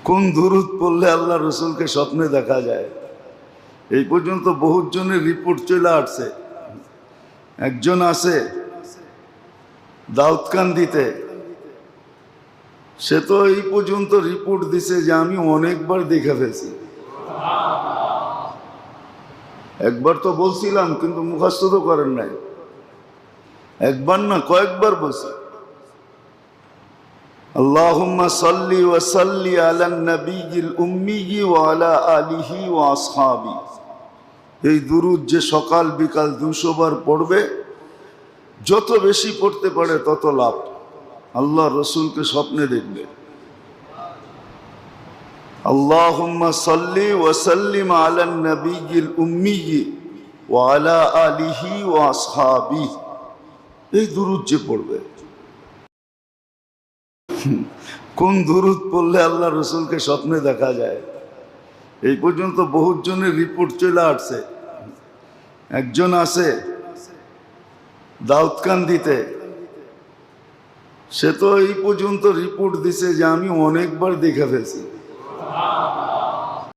কোন দুরূদ পড়লে আল্লাহ রসুলকে স্বপ্নে দেখা যায়। এই পর্যন্ত বহুত জনের রিপোর্ট চলে আসছে। একজন আছে দাউদকান্দিতে, সে তো এই পর্যন্ত রিপোর্ট দিছে যে আমি অনেকবার দেখে ফেলছি। একবার তো বলছিলাম কিন্তু মুখস্থ তো করেন নাই। একবার না কয়েকবার বলছি, আল্লাহুম্মা সাল্লি ওয়া সাল্লি আলান নবিয়্যিল উম্মি ওয়া আলা আলিহি ওয়া আসহাবি। এই দুরূদ যে সকাল বিকাল 200 বার পড়বে, যত বেশি পড়তে পারে তত লাভ। আল্লাহ রসুলকে স্বপ্নে দেখবে। আল্লাহুম্মা সাল্লি ওয়া সাল্লিম আলান নবিয়্যিল উম্মি ওয়া আলা আলিহি ওয়া আসহাবি। এই দুরূদ যে পড়বে, কোন দুরূদ পড়লে আল্লাহ রসুলকে স্বপ্নে দেখা যায়। এই পর্যন্ত বহুত জনের রিপোর্ট চলে আসছে। একজন আছে দাউদকান্দিতে, সে তো এই পর্যন্ত রিপোর্ট দিছে যে আমি অনেকবার দেখে ফেলছি।